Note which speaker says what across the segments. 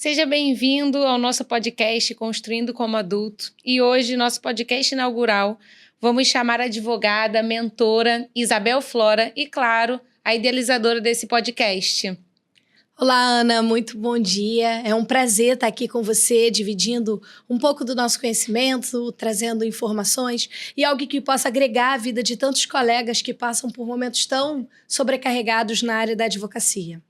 Speaker 1: Seja bem-vindo ao nosso podcast Construindo como Adulto. E hoje, nosso podcast inaugural, vamos chamar a advogada, mentora Isabel Flora e, claro, a idealizadora desse podcast.
Speaker 2: Olá, Ana, muito bom dia. É um prazer estar aqui com você, dividindo um pouco do nosso conhecimento, trazendo informações e algo que possa agregar à vida de tantos colegas que passam por momentos tão sobrecarregados na área da advocacia.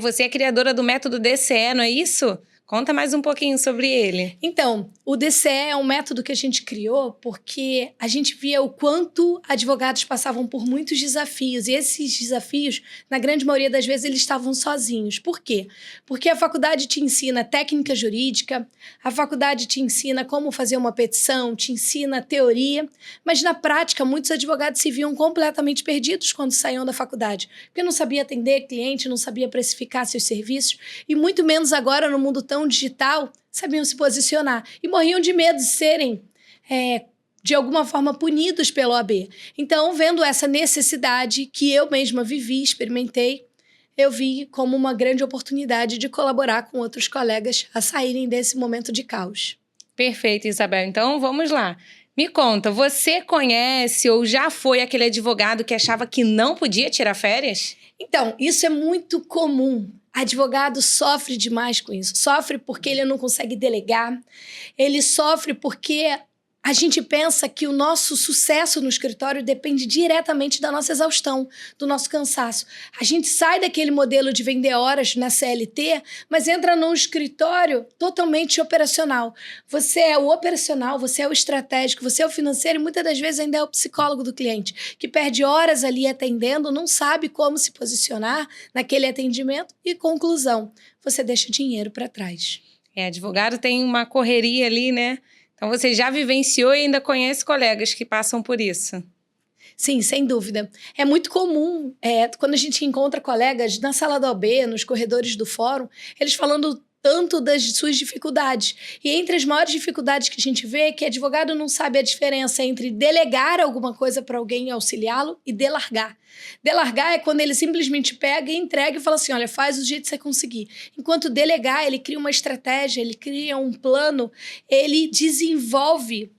Speaker 1: Você é criadora do método DCE, não é isso? Conta mais um pouquinho sobre ele.
Speaker 2: Então, o DCE é um método que a gente criou porque a gente via o quanto advogados passavam por muitos desafios. E esses desafios, na grande maioria das vezes, eles estavam sozinhos. Por quê? Porque a faculdade te ensina técnica jurídica, a faculdade te ensina como fazer uma petição, te ensina teoria, mas na prática, muitos advogados se viam completamente perdidos quando saíam da faculdade, porque não sabia atender cliente, não sabia precificar seus serviços, e muito menos agora no mundo tão digital, sabiam se posicionar e morriam de medo de serem, de alguma forma, punidos pela OAB. Então, vendo essa necessidade que eu mesma vivi, experimentei, eu vi como uma grande oportunidade de colaborar com outros colegas a saírem desse momento de caos.
Speaker 1: Perfeito, Isabel. Então, vamos lá. Me conta, você conhece ou já foi aquele advogado que achava que não podia tirar férias?
Speaker 2: Então, isso é muito comum. Advogado sofre demais com isso. Sofre porque ele não consegue delegar. Ele sofre porque a gente pensa que o nosso sucesso no escritório depende diretamente da nossa exaustão, do nosso cansaço. A gente sai daquele modelo de vender horas na CLT, mas entra num escritório totalmente operacional. Você é o operacional, você é o estratégico, você é o financeiro e muitas das vezes ainda é o psicólogo do cliente, que perde horas ali atendendo, não sabe como se posicionar naquele atendimento e, conclusão, você deixa dinheiro para trás.
Speaker 1: Advogado tem uma correria ali, né? Então, você já vivenciou e ainda conhece colegas que passam por isso?
Speaker 2: Sim, sem dúvida. É muito comum, quando a gente encontra colegas na sala da OAB, nos corredores do fórum, eles falando tanto das suas dificuldades. E entre as maiores dificuldades que a gente vê é que advogado não sabe a diferença entre delegar alguma coisa para alguém auxiliá-lo e delargar. Delargar é quando ele simplesmente pega e entrega e fala assim, olha, faz do jeito que você conseguir. Enquanto delegar, ele cria uma estratégia, ele cria um plano, ele desenvolve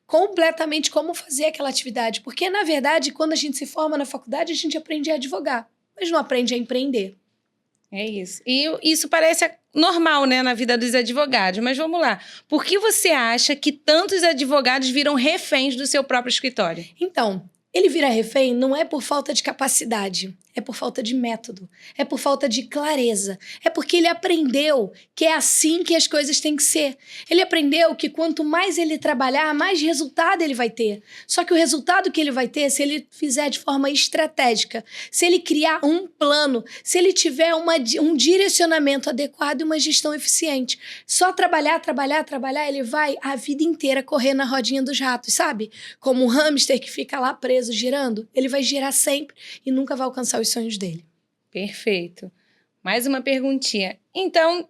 Speaker 2: completamente como fazer aquela atividade. Porque, na verdade, quando a gente se forma na faculdade, a gente aprende a advogar, mas não aprende a empreender.
Speaker 1: É isso. E isso parece normal, né, na vida dos advogados. Mas vamos lá. Por que você acha que tantos advogados viram reféns do seu próprio escritório?
Speaker 2: Então, ele vira refém não é por falta de capacidade, é por falta de método, é por falta de clareza, é porque ele aprendeu que é assim que as coisas têm que ser. Ele aprendeu que quanto mais ele trabalhar, mais resultado ele vai ter. Só que o resultado que ele vai ter, se ele fizer de forma estratégica, se ele criar um plano, se ele tiver um direcionamento adequado e uma gestão eficiente, só trabalhar, ele vai a vida inteira correr na rodinha dos ratos, sabe? Como um hamster que fica lá preso, girando, ele vai girar sempre e nunca vai alcançar os sonhos dele.
Speaker 1: Perfeito. Mais uma perguntinha. Então,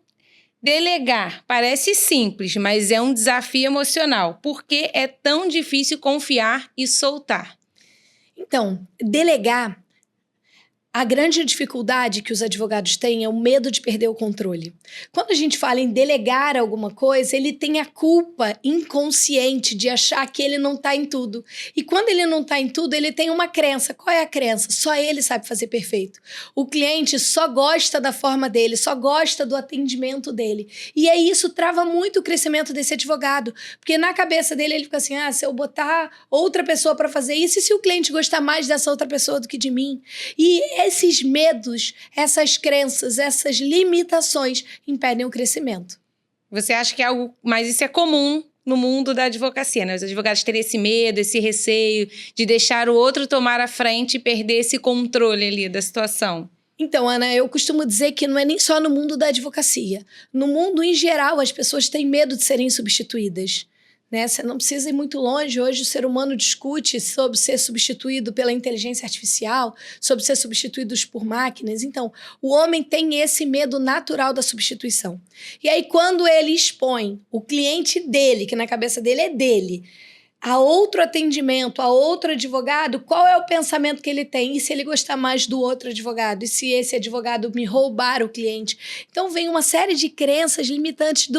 Speaker 1: delegar parece simples, mas é um desafio emocional. Por que é tão difícil confiar e soltar?
Speaker 2: Então, delegar, a grande dificuldade que os advogados têm é o medo de perder o controle. Quando a gente fala em delegar alguma coisa, ele tem a culpa inconsciente de achar que ele não está em tudo. E quando ele não está em tudo, ele tem uma crença. Qual é a crença? Só ele sabe fazer perfeito. O cliente só gosta da forma dele, só gosta do atendimento dele. E aí isso trava muito o crescimento desse advogado. Porque na cabeça dele ele fica assim, se eu botar outra pessoa para fazer isso, e se o cliente gostar mais dessa outra pessoa do que de mim? E esses medos, essas crenças, essas limitações impedem o crescimento.
Speaker 1: Você acha que é algo... Mas isso é comum no mundo da advocacia, né? Os advogados terem esse medo, esse receio de deixar o outro tomar a frente e perder esse controle ali da situação.
Speaker 2: Então, Ana, eu costumo dizer que não é nem só no mundo da advocacia. No mundo, em geral, as pessoas têm medo de serem substituídas. Né? Você não precisa ir muito longe. Hoje o ser humano discute sobre ser substituído pela inteligência artificial, sobre ser substituídos por máquinas. Então, o homem tem esse medo natural da substituição. E aí, quando ele expõe o cliente dele, que na cabeça dele é dele, a outro atendimento, a outro advogado, qual é o pensamento que ele tem? E se ele gostar mais do outro advogado? E se esse advogado me roubar o cliente? Então, vem uma série de crenças limitantes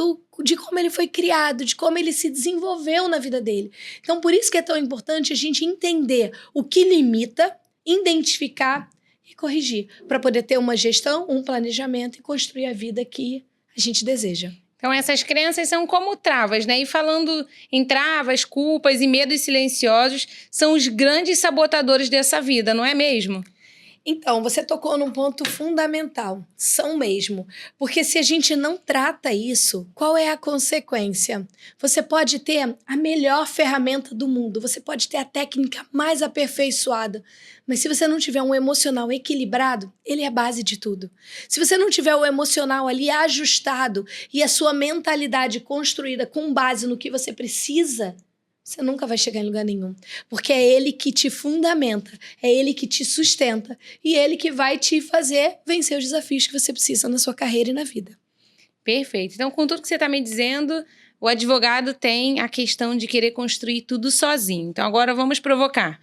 Speaker 2: de como ele foi criado, de como ele se desenvolveu na vida dele. Então, por isso que é tão importante a gente entender o que limita, identificar e corrigir, para poder ter uma gestão, um planejamento e construir a vida que a gente deseja.
Speaker 1: Então, essas crenças são como travas, né? E falando em travas, culpas e medos silenciosos, são os grandes sabotadores dessa vida, não é mesmo?
Speaker 2: Então, você tocou num ponto fundamental. São mesmo. Porque se a gente não trata isso, qual é a consequência? Você pode ter a melhor ferramenta do mundo, você pode ter a técnica mais aperfeiçoada, mas se você não tiver um emocional equilibrado, ele é a base de tudo. Se você não tiver o emocional ali ajustado e a sua mentalidade construída com base no que você precisa, você nunca vai chegar em lugar nenhum. Porque é ele que te fundamenta, é ele que te sustenta e ele que vai te fazer vencer os desafios que você precisa na sua carreira e na vida.
Speaker 1: Perfeito. Então, com tudo que você está me dizendo, o advogado tem a questão de querer construir tudo sozinho. Então, agora vamos provocar.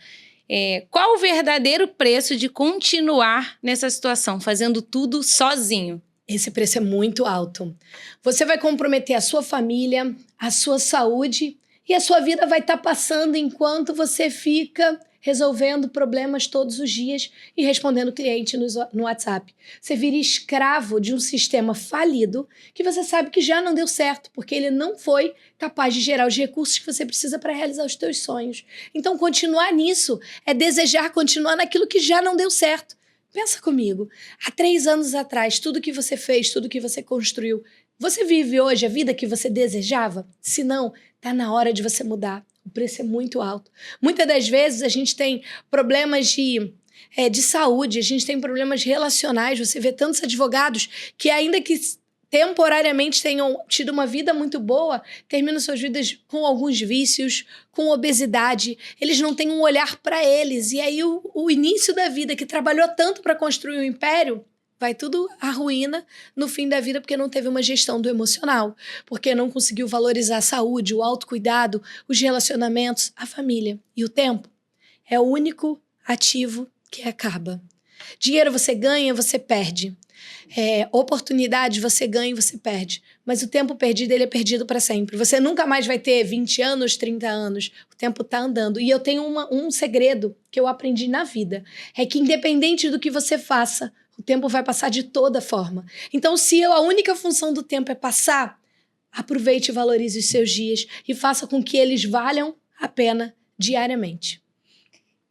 Speaker 1: Qual o verdadeiro preço de continuar nessa situação, fazendo tudo sozinho?
Speaker 2: Esse preço é muito alto. Você vai comprometer a sua família, a sua saúde e a sua vida vai estar passando enquanto você fica resolvendo problemas todos os dias e respondendo cliente no WhatsApp. Você vira escravo de um sistema falido que você sabe que já não deu certo, porque ele não foi capaz de gerar os recursos que você precisa para realizar os teus sonhos. Então, continuar nisso é desejar continuar naquilo que já não deu certo. Pensa comigo, há 3 anos atrás, tudo que você fez, tudo que você construiu, você vive hoje a vida que você desejava? Se não, está na hora de você mudar. O preço é muito alto. Muitas das vezes a gente tem problemas de saúde, a gente tem problemas relacionais. Você vê tantos advogados que, ainda que temporariamente tenham tido uma vida muito boa, terminam suas vidas com alguns vícios, com obesidade. Eles não têm um olhar para eles. E aí o início da vida, que trabalhou tanto para construir um império, vai tudo à ruína no fim da vida porque não teve uma gestão do emocional, porque não conseguiu valorizar a saúde, o autocuidado, os relacionamentos, a família. E o tempo é o único ativo que acaba. Dinheiro você ganha, você perde. Oportunidade você ganha e você perde. Mas o tempo perdido, ele é perdido para sempre. Você nunca mais vai ter 20 anos, 30 anos. O tempo está andando. E eu tenho um segredo que eu aprendi na vida. É que independente do que você faça, o tempo vai passar de toda forma. Então, se a única função do tempo é passar, aproveite e valorize os seus dias e faça com que eles valham a pena diariamente.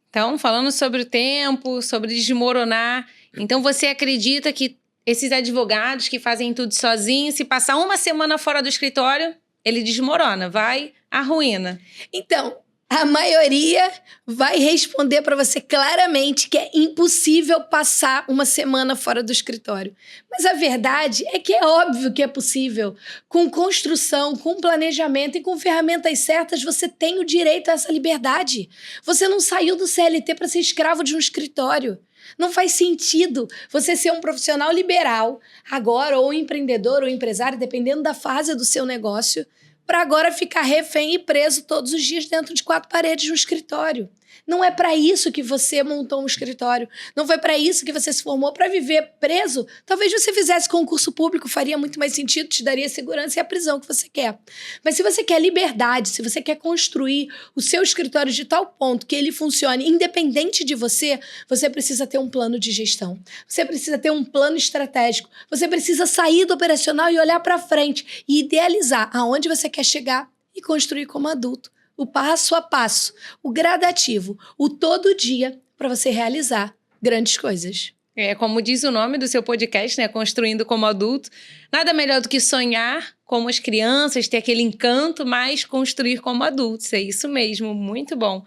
Speaker 1: Então, falando sobre o tempo, sobre desmoronar, então você acredita que esses advogados que fazem tudo sozinhos, se passar uma semana fora do escritório, ele desmorona, vai à ruína?
Speaker 2: Então, a maioria vai responder para você claramente que é impossível passar uma semana fora do escritório. Mas a verdade é que é óbvio que é possível. Com construção, com planejamento e com ferramentas certas, você tem o direito a essa liberdade. Você não saiu do CLT para ser escravo de um escritório. Não faz sentido você ser um profissional liberal agora, ou empreendedor ou empresário, dependendo da fase do seu negócio, para agora ficar refém e preso todos os dias dentro de 4 paredes de um escritório. Não é para isso que você montou um escritório. Não foi para isso que você se formou, para viver preso. Talvez você fizesse concurso público, faria muito mais sentido, te daria segurança e a prisão que você quer. Mas se você quer liberdade, se você quer construir o seu escritório de tal ponto que ele funcione independente de você, você precisa ter um plano de gestão. Você precisa ter um plano estratégico. Você precisa sair do operacional e olhar para frente e idealizar aonde você quer chegar e construir como adulto. O passo a passo, o gradativo, o todo dia para você realizar grandes coisas.
Speaker 1: Como diz o nome do seu podcast, né? Construindo como adulto. Nada melhor do que sonhar como as crianças, ter aquele encanto, mas construir como adultos. É isso mesmo, muito bom.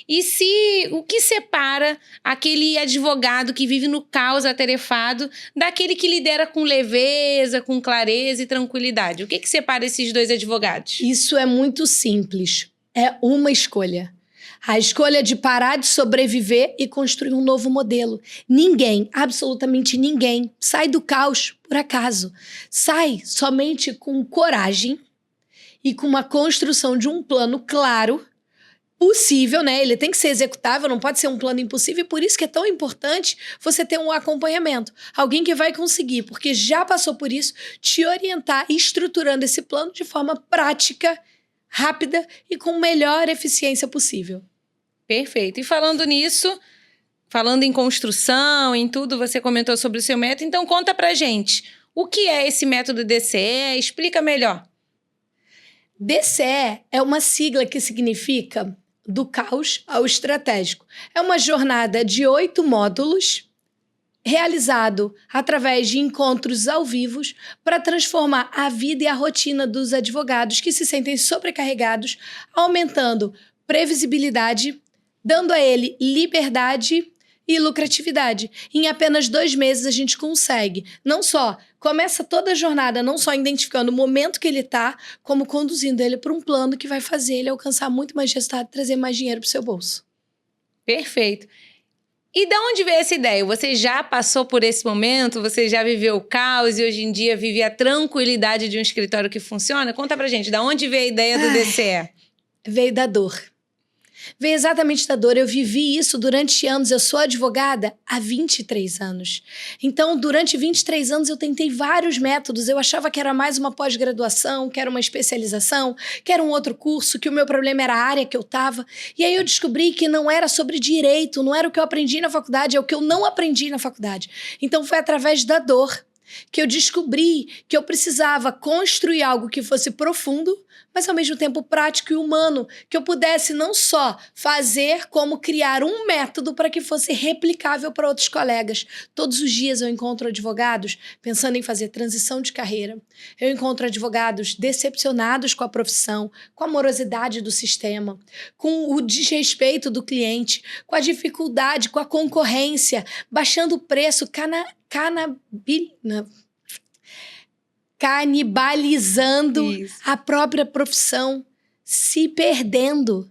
Speaker 1: E o que separa aquele advogado que vive no caos atarefado daquele que lidera com leveza, com clareza e tranquilidade? O que separa esses dois advogados?
Speaker 2: Isso é muito simples. É uma escolha. A escolha de parar de sobreviver e construir um novo modelo. Ninguém, absolutamente ninguém, sai do caos por acaso. Sai somente com coragem e com uma construção de um plano claro possível, né? Ele tem que ser executável, não pode ser um plano impossível, e por isso que é tão importante você ter um acompanhamento. Alguém que vai conseguir, porque já passou por isso, te orientar estruturando esse plano de forma prática, rápida e com melhor eficiência possível.
Speaker 1: Perfeito. E falando nisso, falando em construção, em tudo, você comentou sobre o seu método, então conta pra gente. O que é esse método DCE? Explica melhor.
Speaker 2: DCE é uma sigla que significa do caos ao estratégico. É uma jornada de 8 módulos realizado através de encontros ao vivo para transformar a vida e a rotina dos advogados que se sentem sobrecarregados, aumentando previsibilidade, dando a ele liberdade e lucratividade. Em apenas 2 meses a gente consegue, não só começa toda a jornada, não só identificando o momento que ele está, como conduzindo ele para um plano que vai fazer ele alcançar muito mais resultado e trazer mais dinheiro para o seu bolso.
Speaker 1: Perfeito. E de onde veio essa ideia? Você já passou por esse momento? Você já viveu o caos e hoje em dia vive a tranquilidade de um escritório que funciona? Conta pra gente, de onde veio a ideia do DCE?
Speaker 2: Veio da dor. Veio exatamente da dor. Eu vivi isso durante anos. Eu sou advogada há 23 anos. Então, durante 23 anos, eu tentei vários métodos. Eu achava que era mais uma pós-graduação, que era uma especialização, que era um outro curso, que o meu problema era a área que eu estava. E aí eu descobri que não era sobre direito, não era o que eu aprendi na faculdade, é o que eu não aprendi na faculdade. Então, foi através da dor que eu descobri que eu precisava construir algo que fosse profundo, mas ao mesmo tempo prático e humano, que eu pudesse não só fazer, como criar um método para que fosse replicável para outros colegas. Todos os dias eu encontro advogados pensando em fazer transição de carreira. Eu encontro advogados decepcionados com a profissão, com a morosidade do sistema, com o desrespeito do cliente, com a dificuldade, com a concorrência, baixando o preço, canibalizando
Speaker 1: Isso.
Speaker 2: a própria profissão, se perdendo.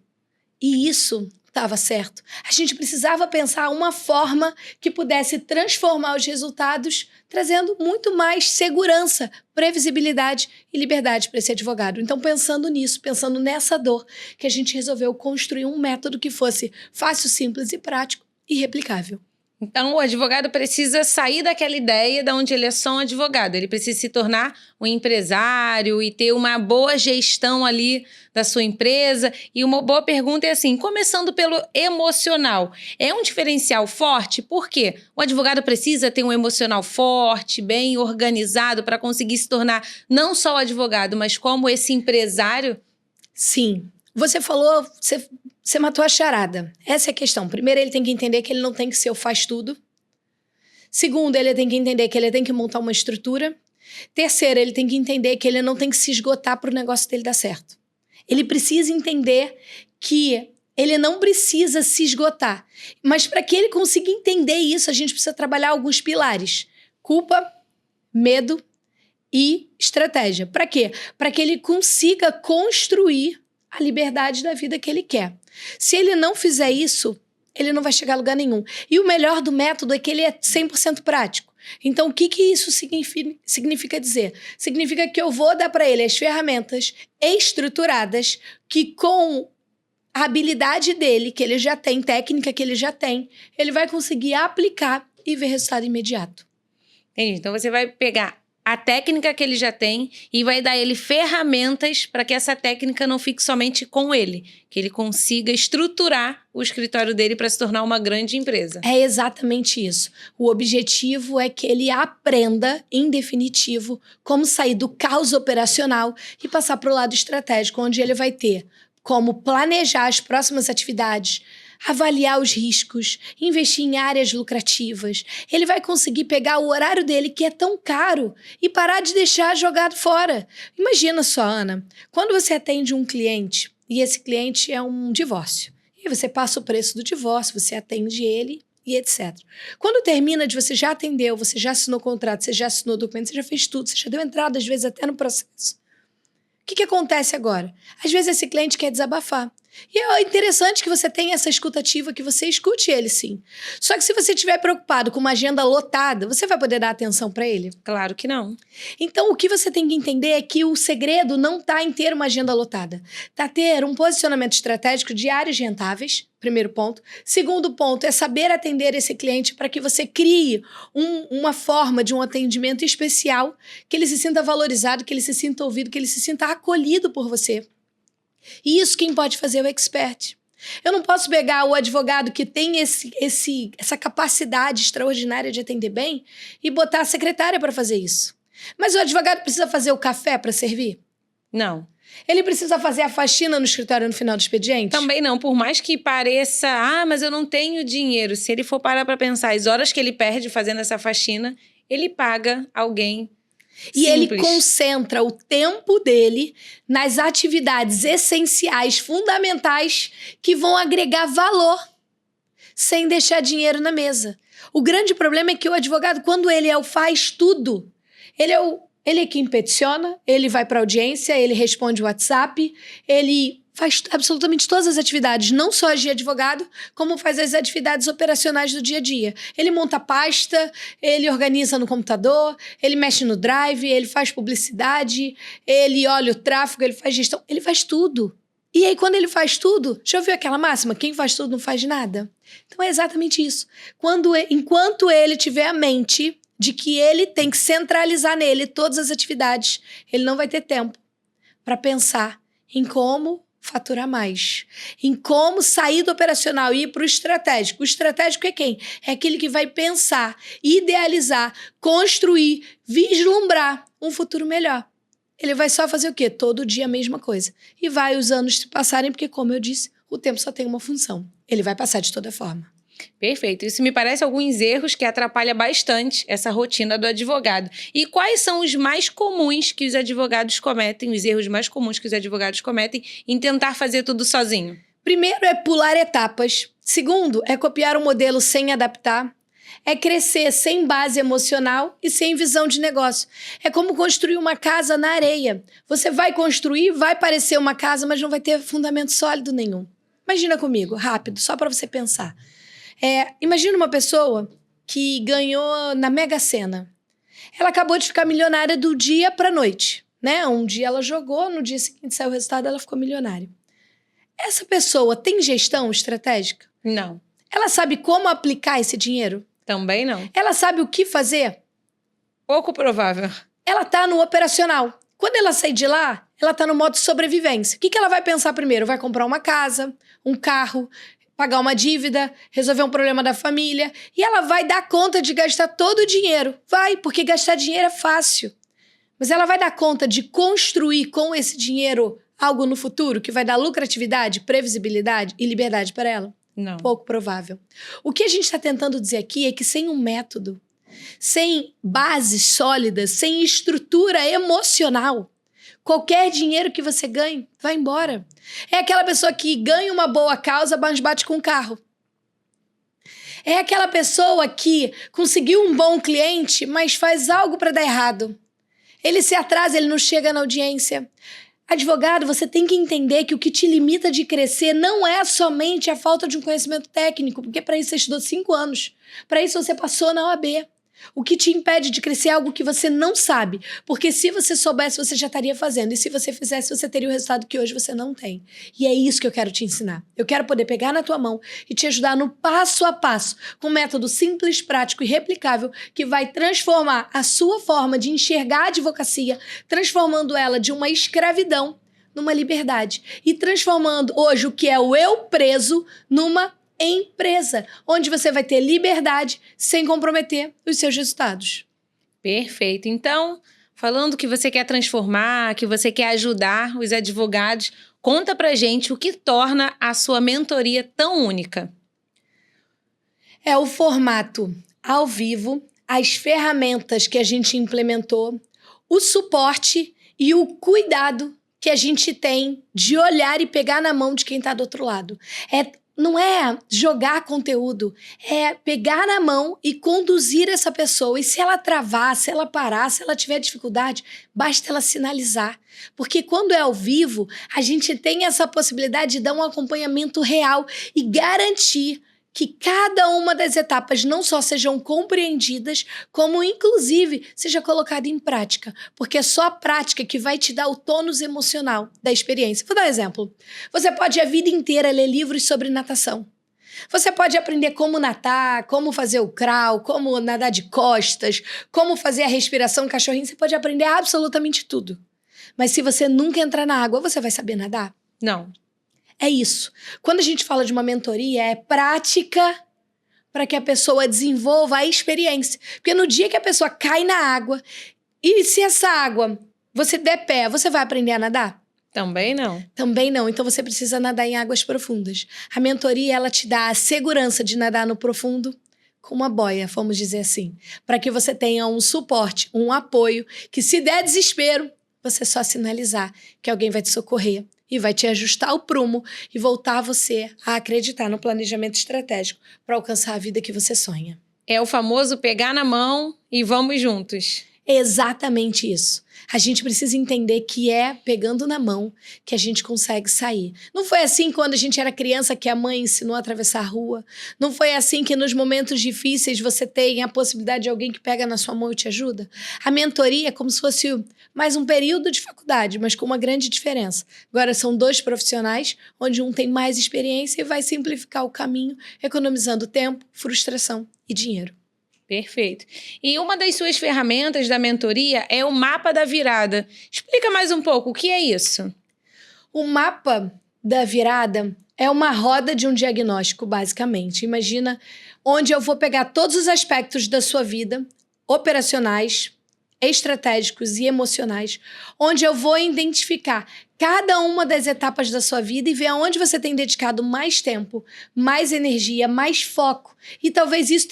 Speaker 2: E isso estava certo. A gente precisava pensar uma forma que pudesse transformar os resultados, trazendo muito mais segurança, previsibilidade e liberdade para esse advogado. Então, pensando nisso, pensando nessa dor, que a gente resolveu construir um método que fosse fácil, simples e prático e replicável.
Speaker 1: Então, o advogado precisa sair daquela ideia de onde ele é só um advogado. Ele precisa se tornar um empresário e ter uma boa gestão ali da sua empresa. E uma boa pergunta é assim, começando pelo emocional. É um diferencial forte? Por quê? O advogado precisa ter um emocional forte, bem organizado, para conseguir se tornar não só o advogado, mas como esse empresário?
Speaker 2: Sim. Você falou... Você matou a charada. Essa é a questão. Primeiro, ele tem que entender que ele não tem que ser o faz-tudo. Segundo, ele tem que entender que ele tem que montar uma estrutura. Terceiro, ele tem que entender que ele não tem que se esgotar para o negócio dele dar certo. Ele precisa entender que ele não precisa se esgotar. Mas para que ele consiga entender isso, a gente precisa trabalhar alguns pilares. Culpa, medo e estratégia. Para quê? Para que ele consiga construir a liberdade da vida que ele quer. Se ele não fizer isso, ele não vai chegar a lugar nenhum. E o melhor do método é que ele é 100% prático. Então, o que isso significa dizer? Significa que eu vou dar para ele as ferramentas estruturadas que, com a habilidade dele, que ele já tem, técnica que ele já tem, ele vai conseguir aplicar e ver resultado imediato.
Speaker 1: Entendi. Então, você vai pegar a técnica que ele já tem e vai dar ele ferramentas para que essa técnica não fique somente com ele, que ele consiga estruturar o escritório dele para se tornar uma grande empresa.
Speaker 2: É exatamente isso. O objetivo é que ele aprenda, em definitivo, como sair do caos operacional e passar para o lado estratégico, onde ele vai ter como planejar as próximas atividades, avaliar os riscos, investir em áreas lucrativas. Ele vai conseguir pegar o horário dele, que é tão caro, e parar de deixar jogado fora. Imagina só, Ana, quando você atende um cliente, e esse cliente é um divórcio, e você passa o preço do divórcio, você atende ele e etc. Quando termina de você já atendeu, você já assinou o contrato, você já assinou o documento, você já fez tudo, você já deu entrada, às vezes, até no processo. O que acontece agora? Às vezes esse cliente quer desabafar. E é interessante que você tenha essa escutativa, que você escute ele, sim. Só que se você estiver preocupado com uma agenda lotada, você vai poder dar atenção para ele?
Speaker 1: Claro que não.
Speaker 2: Então, o que você tem que entender é que o segredo não está em ter uma agenda lotada. Está ter um posicionamento estratégico de áreas rentáveis, primeiro ponto. Segundo ponto é saber atender esse cliente para que você crie uma forma de um atendimento especial, que ele se sinta valorizado, que ele se sinta ouvido, que ele se sinta acolhido por você. E isso quem pode fazer é o expert. Eu não posso pegar o advogado que tem essa capacidade extraordinária de atender bem e botar a secretária para fazer isso. Mas o advogado precisa fazer o café para servir?
Speaker 1: Não.
Speaker 2: Ele precisa fazer a faxina no escritório no final do expediente?
Speaker 1: Também não. Por mais que pareça, mas eu não tenho dinheiro. Se ele for parar para pensar as horas que ele perde fazendo essa faxina, ele paga alguém.
Speaker 2: E
Speaker 1: simples.
Speaker 2: ele concentra o tempo dele nas atividades essenciais, fundamentais, que vão agregar valor, sem deixar dinheiro na mesa. O grande problema é que o advogado, quando ele faz tudo, ele é quem peticiona, ele vai para audiência, ele responde o WhatsApp, ele faz absolutamente todas as atividades, não só as de advogado, como faz as atividades operacionais do dia a dia. Ele monta pasta, ele organiza no computador, ele mexe no drive, ele faz publicidade, ele olha o tráfego, ele faz gestão, ele faz tudo. E aí, quando ele faz tudo, já ouviu aquela máxima? Quem faz tudo não faz nada? Então é exatamente isso. Enquanto ele tiver a mente de que ele tem que centralizar nele todas as atividades, ele não vai ter tempo para pensar em como faturar mais, em como sair do operacional e ir para o estratégico. O estratégico é quem? É aquele que vai pensar, idealizar, construir, vislumbrar um futuro melhor. Ele vai só fazer o quê? Todo dia a mesma coisa. E vai os anos se passarem, porque, como eu disse, o tempo só tem uma função. Ele vai passar de toda forma.
Speaker 1: Perfeito. Isso me parece alguns erros que atrapalham bastante essa rotina do advogado. E quais são os mais comuns que os advogados cometem, os erros mais comuns que os advogados cometem em tentar fazer tudo sozinho?
Speaker 2: Primeiro é pular etapas. Segundo é copiar um modelo sem adaptar. É crescer sem base emocional e sem visão de negócio. É como construir uma casa na areia. Você vai construir, vai parecer uma casa, mas não vai ter fundamento sólido nenhum. Imagina comigo, rápido, só para você pensar. Imagina uma pessoa que ganhou na Mega Sena. Ela acabou de ficar milionária do dia para a noite, né? Um dia ela jogou, no dia seguinte saiu o resultado, ela ficou milionária. Essa pessoa tem gestão estratégica?
Speaker 1: Não.
Speaker 2: Ela sabe como aplicar esse dinheiro?
Speaker 1: Também não.
Speaker 2: Ela sabe o que fazer?
Speaker 1: Pouco provável.
Speaker 2: Ela tá no operacional. Quando ela sair de lá, ela tá no modo sobrevivência. O que ela vai pensar primeiro? Vai comprar uma casa, um carro, pagar uma dívida, resolver um problema da família. E ela vai dar conta de gastar todo o dinheiro. Vai, porque gastar dinheiro é fácil. Mas ela vai dar conta de construir com esse dinheiro algo no futuro que vai dar lucratividade, previsibilidade e liberdade para ela?
Speaker 1: Não.
Speaker 2: Pouco provável. O que a gente está tentando dizer aqui é que sem um método, sem bases sólidas, sem estrutura emocional, qualquer dinheiro que você ganhe vai embora. É aquela pessoa que ganha uma boa causa, mas bate com o carro. É aquela pessoa que conseguiu um bom cliente, mas faz algo para dar errado. Ele se atrasa, ele não chega na audiência. Advogado, você tem que entender que o que te limita de crescer não é somente a falta de um conhecimento técnico, porque para isso você estudou 5 anos. Para isso você passou na OAB. O que te impede de crescer é algo que você não sabe. Porque se você soubesse, você já estaria fazendo. E se você fizesse, você teria o resultado que hoje você não tem. E é isso que eu quero te ensinar. Eu quero poder pegar na tua mão e te ajudar no passo a passo, com um método simples, prático e replicável, que vai transformar a sua forma de enxergar a advocacia, transformando ela de uma escravidão numa liberdade. E transformando hoje o que é o eu preso numa empresa, onde você vai ter liberdade sem comprometer os seus resultados.
Speaker 1: Perfeito. Então, falando que você quer transformar, que você quer ajudar os advogados, conta pra gente o que torna a sua mentoria tão única.
Speaker 2: É o formato ao vivo, as ferramentas que a gente implementou, o suporte e o cuidado que a gente tem de olhar e pegar na mão de quem está do outro lado. É não é jogar conteúdo, é pegar na mão e conduzir essa pessoa. E se ela travar, se ela parar, se ela tiver dificuldade, basta ela sinalizar. Porque quando é ao vivo, a gente tem essa possibilidade de dar um acompanhamento real e garantir que cada uma das etapas não só sejam compreendidas, como inclusive seja colocada em prática. Porque é só a prática que vai te dar o tônus emocional da experiência. Vou dar um exemplo. Você pode a vida inteira ler livros sobre natação. Você pode aprender como nadar, como fazer o crawl, como nadar de costas, como fazer a respiração cachorrinho. Você pode aprender absolutamente tudo. Mas se você nunca entrar na água, você vai saber nadar?
Speaker 1: Não.
Speaker 2: É isso. Quando a gente fala de uma mentoria, é prática para que a pessoa desenvolva a experiência. Porque no dia que a pessoa cai na água, e se essa água você der pé, você vai aprender a nadar?
Speaker 1: Também não.
Speaker 2: Também não. Então você precisa nadar em águas profundas. A mentoria, ela te dá a segurança de nadar no profundo com uma boia, vamos dizer assim. Para que você tenha um suporte, um apoio, que se der desespero, você só sinalizar que alguém vai te socorrer e vai te ajustar o prumo e voltar você a acreditar no planejamento estratégico para alcançar a vida que você sonha.
Speaker 1: É o famoso pegar na mão e vamos juntos.
Speaker 2: Exatamente isso. A gente precisa entender que é pegando na mão que a gente consegue sair. Não foi assim quando a gente era criança que a mãe ensinou a atravessar a rua. Não foi assim que nos momentos difíceis você tem a possibilidade de alguém que pega na sua mão e te ajuda. A mentoria é como se fosse mais um período de faculdade, mas com uma grande diferença. Agora são 2 profissionais, onde um tem mais experiência e vai simplificar o caminho, economizando tempo, frustração e dinheiro.
Speaker 1: Perfeito. E uma das suas ferramentas da mentoria é o mapa da virada. Explica mais um pouco, o que é isso?
Speaker 2: O mapa da virada é uma roda de um diagnóstico, basicamente. Imagina onde eu vou pegar todos os aspectos da sua vida, operacionais, estratégicos e emocionais, onde eu vou identificar cada uma das etapas da sua vida e ver aonde você tem dedicado mais tempo, mais energia, mais foco. E talvez isso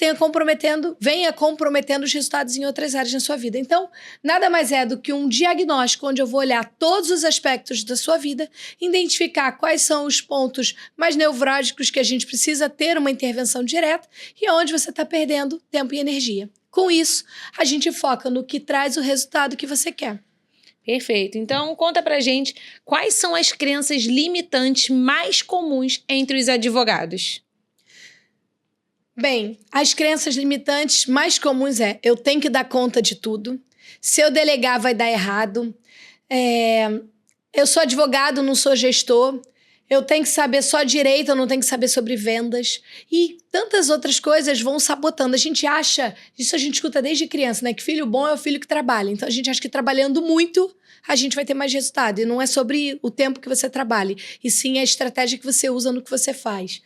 Speaker 2: venha comprometendo os resultados em outras áreas da sua vida. Então, nada mais é do que um diagnóstico onde eu vou olhar todos os aspectos da sua vida, identificar quais são os pontos mais nevrálgicos que a gente precisa ter uma intervenção direta e onde você está perdendo tempo e energia. Com isso, a gente foca no que traz o resultado que você quer.
Speaker 1: Perfeito. Então, conta pra gente quais são as crenças limitantes mais comuns entre os advogados.
Speaker 2: Bem, as crenças limitantes mais comuns eu tenho que dar conta de tudo. Se eu delegar, vai dar errado. Eu sou advogado, não sou gestor. Eu tenho que saber só direito, eu não tenho que saber sobre vendas. E tantas outras coisas vão sabotando. A gente acha, isso a gente escuta desde criança, né? Que filho bom é o filho que trabalha. Então a gente acha que trabalhando muito, a gente vai ter mais resultado. E não é sobre o tempo que você trabalhe, e sim a estratégia que você usa no que você faz.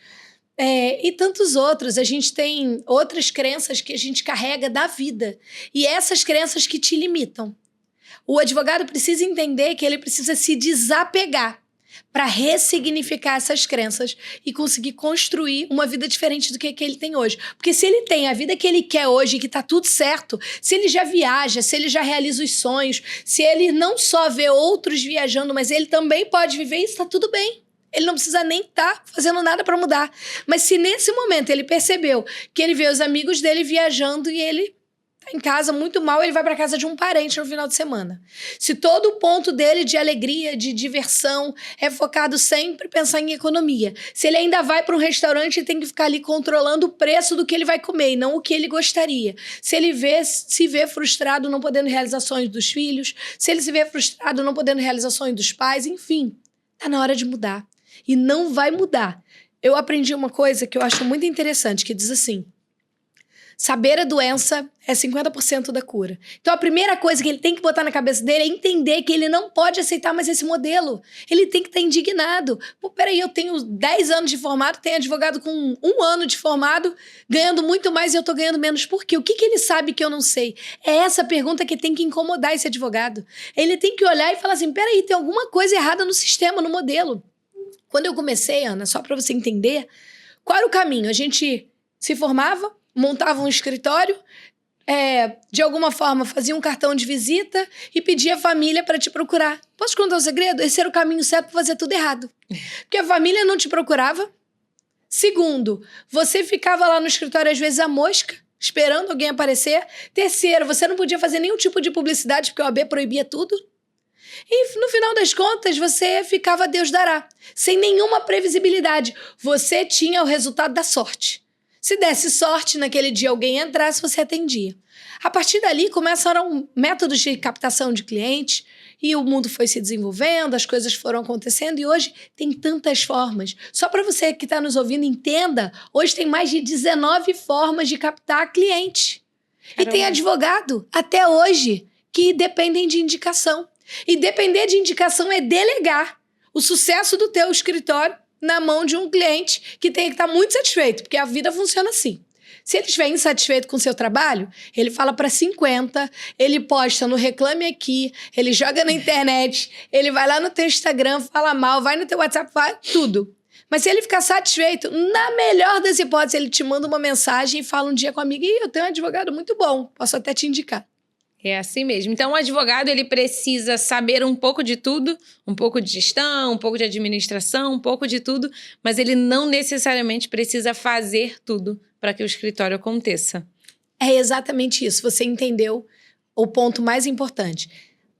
Speaker 2: E tantos outros. A gente tem outras crenças que a gente carrega da vida. E essas crenças que te limitam. O advogado precisa entender que ele precisa se desapegar para ressignificar essas crenças e conseguir construir uma vida diferente do que ele tem hoje. Porque se ele tem a vida que ele quer hoje, que tá tudo certo, se ele já viaja, se ele já realiza os sonhos, se ele não só vê outros viajando, mas ele também pode viver isso, tá tudo bem. Ele não precisa nem estar fazendo nada para mudar. Mas se nesse momento ele percebeu que ele vê os amigos dele viajando e ele em casa muito mal, ele vai para casa de um parente no final de semana. Se todo o ponto dele de alegria, de diversão, é focado sempre pensar em economia. Se ele ainda vai para um restaurante, ele tem que ficar ali controlando o preço do que ele vai comer e não o que ele gostaria. Se ele se vê frustrado não podendo realizar sonhos dos filhos, se ele se vê frustrado não podendo realizar sonhos dos pais, enfim, tá na hora de mudar. E não vai mudar. Eu aprendi uma coisa que eu acho muito interessante, que diz assim: saber a doença é 50% da cura. Então, a primeira coisa que ele tem que botar na cabeça dele é entender que ele não pode aceitar mais esse modelo. Ele tem que estar indignado. Pô, peraí, eu tenho 10 anos de formado, tenho advogado com 1 ano de formado, ganhando muito mais e eu tô ganhando menos. Por quê? O que ele sabe que eu não sei? É essa pergunta que tem que incomodar esse advogado. Ele tem que olhar e falar assim, peraí, tem alguma coisa errada no sistema, no modelo. Quando eu comecei, Ana, só para você entender, qual era o caminho? A gente se formava, montava um escritório, de alguma forma fazia um cartão de visita e pedia a família para te procurar. Posso te contar um segredo? Esse era o caminho certo para fazer tudo errado. Porque a família não te procurava, Segundo, você ficava lá no escritório, às vezes, à mosca, esperando alguém aparecer. Terceiro, você não podia fazer nenhum tipo de publicidade, porque o AB proibia tudo. E, no final das contas, você ficava a Deus dará, sem nenhuma previsibilidade. Você tinha o resultado da sorte. Se desse sorte, naquele dia alguém entrasse, você atendia. A partir dali, começaram métodos de captação de clientes, e o mundo foi se desenvolvendo, as coisas foram acontecendo, e hoje tem tantas formas. Só para você que está nos ouvindo, entenda, hoje tem mais de 19 formas de captar cliente.
Speaker 1: Caramba.
Speaker 2: E tem advogado, até hoje, que dependem de indicação. E depender de indicação é delegar o sucesso do teu escritório na mão de um cliente que tem que estar muito satisfeito, porque a vida funciona assim. Se ele estiver insatisfeito com o seu trabalho, ele fala para 50, ele posta no Reclame Aqui, ele joga na internet, ele vai lá no teu Instagram, fala mal, vai no teu WhatsApp, vai tudo. Mas se ele ficar satisfeito, na melhor das hipóteses, ele te manda uma mensagem e fala um dia com a amiga, eu tenho um advogado muito bom, posso até te indicar.
Speaker 1: É assim mesmo. Então, o advogado, ele precisa saber um pouco de tudo, um pouco de gestão, um pouco de administração, um pouco de tudo, mas ele não necessariamente precisa fazer tudo para que o escritório aconteça.
Speaker 2: É exatamente isso, você entendeu o ponto mais importante.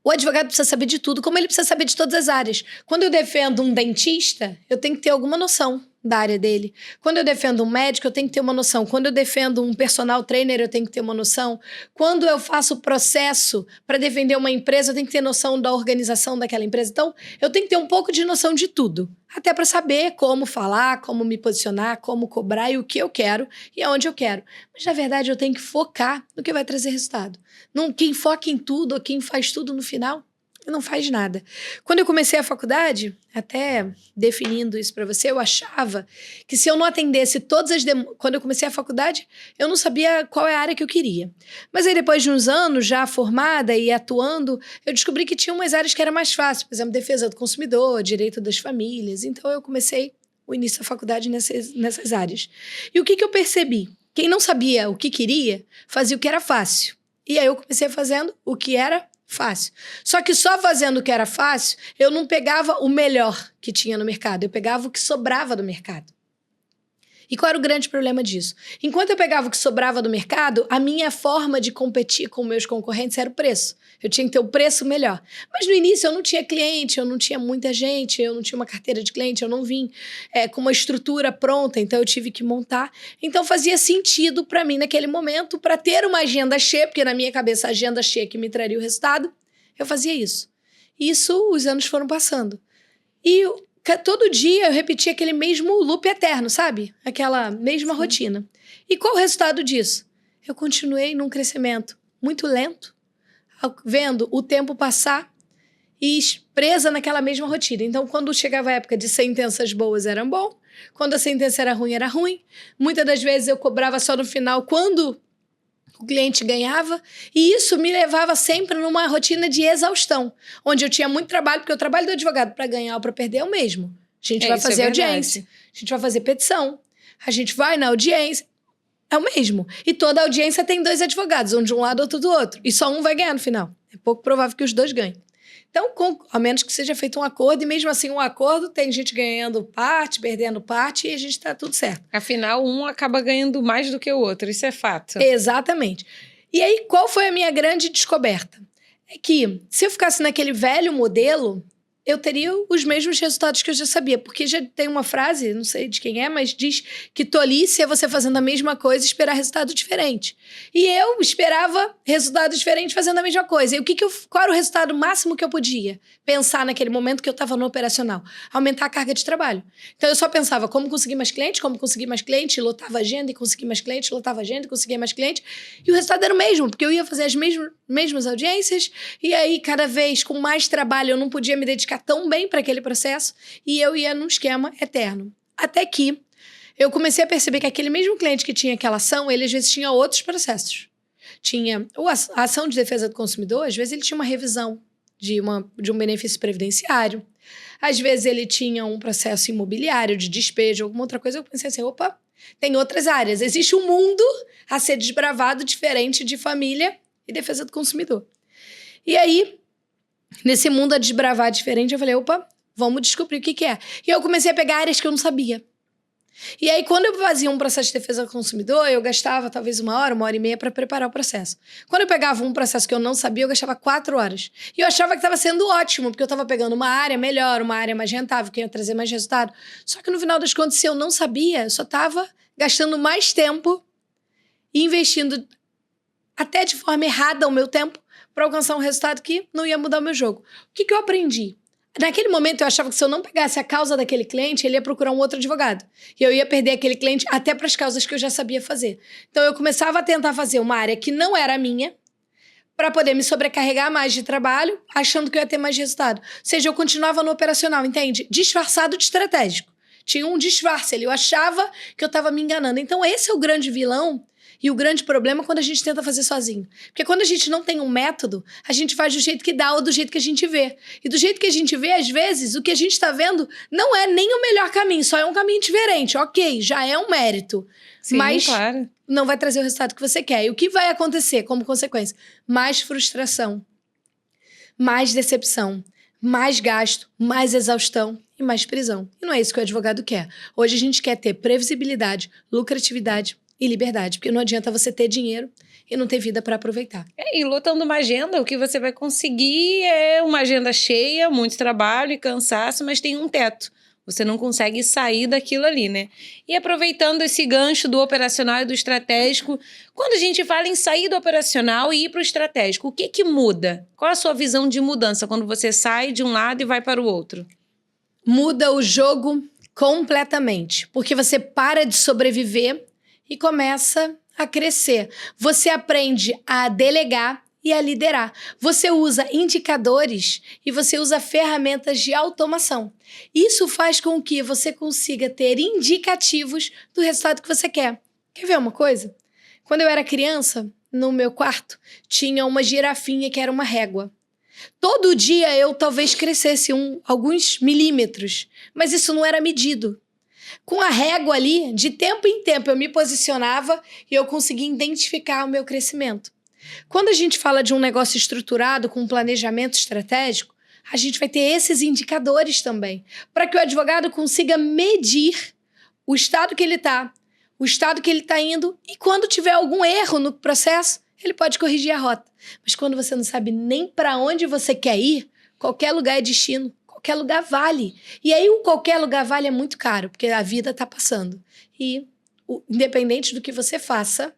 Speaker 2: O advogado precisa saber de tudo, como ele precisa saber de todas as áreas. Quando eu defendo um dentista, eu tenho que ter alguma noção da área dele. Quando eu defendo um médico, eu tenho que ter uma noção. Quando eu defendo um personal trainer, eu tenho que ter uma noção. Quando eu faço processo para defender uma empresa, eu tenho que ter noção da organização daquela empresa. Então, eu tenho que ter um pouco de noção de tudo. Até para saber como falar, como me posicionar, como cobrar e o que eu quero e aonde eu quero. Mas, na verdade, eu tenho que focar no que vai trazer resultado. Não, quem foca em tudo ou quem faz tudo no final, não faz nada. Quando eu comecei a faculdade, até definindo isso para você, eu achava que se eu não atendesse todas as quando eu comecei a faculdade, eu não sabia qual é a área que eu queria. Mas aí depois de uns anos já formada e atuando, eu descobri que tinha umas áreas que era mais fácil, por exemplo, defesa do consumidor, direito das famílias. Então eu comecei o início da faculdade nessas áreas. E o que eu percebi? Quem não sabia o que queria, fazia o que era fácil. E aí eu comecei fazendo o que era fácil. Só que só fazendo o que era fácil, eu não pegava o melhor que tinha no mercado, eu pegava o que sobrava do mercado. E qual era o grande problema disso? Enquanto eu pegava o que sobrava do mercado, a minha forma de competir com meus concorrentes era o preço. Eu tinha que ter o preço melhor. Mas no início eu não tinha cliente, eu não tinha muita gente, eu não tinha uma carteira de cliente, eu não vim com uma estrutura pronta, então eu tive que montar. Então fazia sentido para mim naquele momento, para ter uma agenda cheia, porque na minha cabeça a agenda cheia que me traria o resultado, eu fazia isso. Isso, os anos foram passando. E todo dia eu repetia aquele mesmo loop eterno, sabe? Aquela mesma rotina. E qual o resultado disso? Eu continuei num crescimento muito lento, vendo o tempo passar e presa naquela mesma rotina. Então, quando chegava a época de sentenças boas, era bom. Quando a sentença era ruim, era ruim. Muitas das vezes eu cobrava só no final, quando o cliente ganhava, e isso me levava sempre numa rotina de exaustão, onde eu tinha muito trabalho, porque o trabalho do advogado para ganhar ou para perder é o mesmo. A gente vai fazer audiência, a gente vai fazer petição, a gente vai na audiência, é o mesmo. E toda audiência tem 2 advogados, um de um lado, outro do outro, e só um vai ganhar no final. É pouco provável que os 2 ganhem. Então, a menos que seja feito um acordo, e mesmo assim um acordo tem gente ganhando parte, perdendo parte, e a gente está tudo certo.
Speaker 1: Afinal, um acaba ganhando mais do que o outro, isso é fato.
Speaker 2: Exatamente. E aí, qual foi a minha grande descoberta? É que, se eu ficasse naquele velho modelo, eu teria os mesmos resultados que eu já sabia. Porque já tem uma frase, não sei de quem é, mas diz que tolice é você fazendo a mesma coisa e esperar resultado diferente. E eu esperava resultado diferente fazendo a mesma coisa. E qual era o resultado máximo que eu podia pensar naquele momento que eu estava no operacional? Aumentar a carga de trabalho. Então, eu só pensava como conseguir mais cliente, lotava a agenda e conseguir mais cliente, lotava a agenda e conseguia mais cliente. E o resultado era o mesmo, porque eu ia fazer as mesmas audiências, e aí, cada vez com mais trabalho, eu não podia me dedicar tão bem para aquele processo, e eu ia num esquema eterno. Até que eu comecei a perceber que aquele mesmo cliente que tinha aquela ação, ele às vezes tinha outros processos. Tinha a ação de defesa do consumidor, às vezes ele tinha uma revisão de um benefício previdenciário, às vezes ele tinha um processo imobiliário, de despejo, alguma outra coisa. Eu pensei assim, opa, tem outras áreas. Existe um mundo a ser desbravado diferente de família e defesa do consumidor. E aí, nesse mundo a desbravar diferente, eu falei, opa, vamos descobrir o que é. E eu comecei a pegar áreas que eu não sabia. E aí, quando eu fazia um processo de defesa do consumidor, eu gastava talvez 1 hora e meia para preparar o processo. Quando eu pegava um processo que eu não sabia, eu gastava 4 horas. E eu achava que estava sendo ótimo, porque eu estava pegando uma área melhor, uma área mais rentável, que ia trazer mais resultado. Só que no final das contas, se eu não sabia, eu só estava gastando mais tempo e investindo até de forma errada o meu tempo para alcançar um resultado que não ia mudar o meu jogo. O que eu aprendi? Naquele momento, eu achava que se eu não pegasse a causa daquele cliente, ele ia procurar um outro advogado. E eu ia perder aquele cliente até para as causas que eu já sabia fazer. Então, eu começava a tentar fazer uma área que não era minha, para poder me sobrecarregar mais de trabalho, achando que eu ia ter mais resultado. Ou seja, eu continuava no operacional, entende? Disfarçado de estratégico. Tinha um disfarce ali. Eu achava que eu estava me enganando. Então, esse é o grande vilão e o grande problema quando a gente tenta fazer sozinho. Porque quando a gente não tem um método, a gente faz do jeito que dá ou do jeito que a gente vê. E do jeito que a gente vê, às vezes, o que a gente está vendo não é nem o melhor caminho, só é um caminho diferente. Ok, já é um mérito.
Speaker 1: Sim,
Speaker 2: mas
Speaker 1: claro.
Speaker 2: não vai trazer o resultado que você quer. E o que vai acontecer como consequência? Mais frustração, mais decepção, mais gasto, mais exaustão e mais prisão. E não é isso que o advogado quer. Hoje a gente quer ter previsibilidade, lucratividade e liberdade, porque não adianta você ter dinheiro e não ter vida para aproveitar.
Speaker 1: E lotando uma agenda, o que você vai conseguir é uma agenda cheia, muito trabalho e cansaço, mas tem um teto. Você não consegue sair daquilo ali, né? E aproveitando esse gancho do operacional e do estratégico, quando a gente fala em sair do operacional e ir para o estratégico, o que muda? Qual a sua visão de mudança quando você sai de um lado e vai para o outro?
Speaker 2: Muda o jogo completamente, porque você para de sobreviver e começa a crescer. Você aprende a delegar e a liderar. Você usa indicadores e você usa ferramentas de automação. Isso faz com que você consiga ter indicativos do resultado que você quer. Quer ver uma coisa? Quando eu era criança, no meu quarto, tinha uma girafinha que era uma régua. Todo dia eu talvez crescesse alguns milímetros, mas isso não era medido. Com a régua ali, de tempo em tempo, eu me posicionava e eu conseguia identificar o meu crescimento. Quando a gente fala de um negócio estruturado, com um planejamento estratégico, a gente vai ter esses indicadores também, para que o advogado consiga medir o estado que ele está, o estado que ele está indo, e quando tiver algum erro no processo, ele pode corrigir a rota. Mas quando você não sabe nem para onde você quer ir, qualquer lugar é destino. Qualquer lugar vale. E aí, o qualquer lugar vale é muito caro, porque a vida está passando. E, independente do que você faça,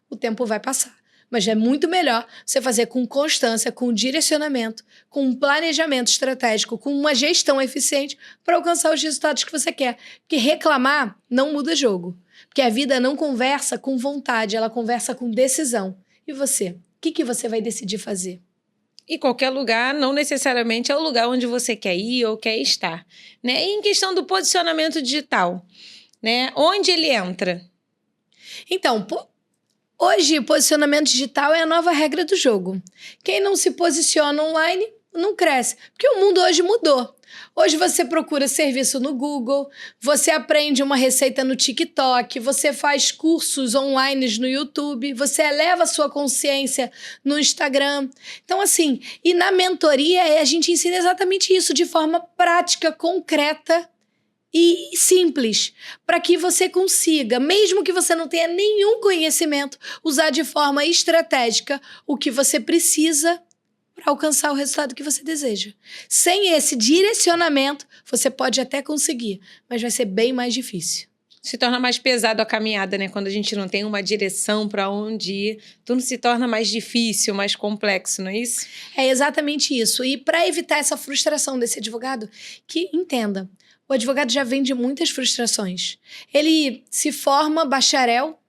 Speaker 2: o tempo vai passar. Mas é muito melhor você fazer com constância, com direcionamento, com um planejamento estratégico, com uma gestão eficiente para alcançar os resultados que você quer. Porque reclamar não muda jogo. Porque a vida não conversa com vontade, ela conversa com decisão. E você? O que você vai decidir fazer?
Speaker 1: E qualquer lugar não necessariamente é o lugar onde você quer ir ou quer estar, né? E em questão do posicionamento digital, né? Onde ele entra?
Speaker 2: Então, hoje, posicionamento digital é a nova regra do jogo. Quem não se posiciona online não cresce, porque o mundo hoje mudou. Hoje você procura serviço no Google, você aprende uma receita no TikTok, você faz cursos online no YouTube, você eleva a sua consciência no Instagram. Então, assim, e na mentoria a gente ensina exatamente isso de forma prática, concreta e simples, para que você consiga, mesmo que você não tenha nenhum conhecimento, usar de forma estratégica o que você precisa para alcançar o resultado que você deseja. Sem esse direcionamento, você pode até conseguir, mas vai ser bem mais difícil.
Speaker 1: Se torna mais pesado a caminhada, né? Quando a gente não tem uma direção para onde ir, tudo se torna mais difícil, mais complexo, não é isso?
Speaker 2: É exatamente isso. E para evitar essa frustração desse advogado, que entenda, o advogado já vem de muitas frustrações. Ele se forma bacharel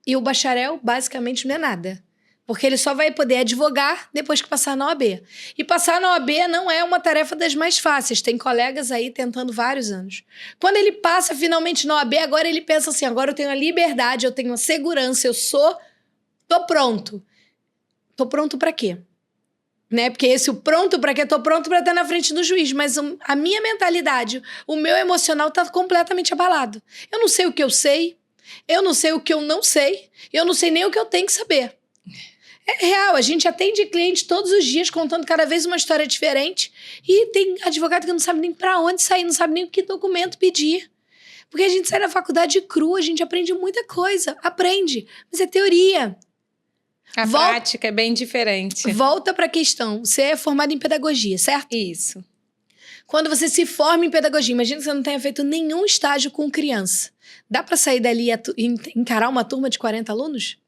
Speaker 2: e o bacharel basicamente não é nada. Porque ele só vai poder advogar depois que passar na OAB. E passar na OAB não é uma tarefa das mais fáceis. Tem colegas aí tentando vários anos. Quando ele passa finalmente na OAB, agora ele pensa assim, agora eu tenho a liberdade, eu tenho a segurança, tô pronto. Tô pronto pra quê? Né? Porque esse o pronto pra quê? Tô pronto pra estar na frente do juiz. Mas a minha mentalidade, o meu emocional tá completamente abalado. Eu não sei o que eu sei, eu não sei o que eu não sei, eu não sei nem o que eu tenho que saber. É real, a gente atende cliente todos os dias contando cada vez uma história diferente e tem advogado que não sabe nem para onde sair, não sabe nem que documento pedir. Porque a gente sai da faculdade cru, a gente aprende muita coisa. Aprende, mas é teoria.
Speaker 1: A prática é bem diferente.
Speaker 2: Volta para a questão. Você é formado em pedagogia, certo?
Speaker 1: Isso.
Speaker 2: Quando você se forma em pedagogia, imagina que você não tenha feito nenhum estágio com criança. Dá para sair dali e encarar uma turma de 40 alunos?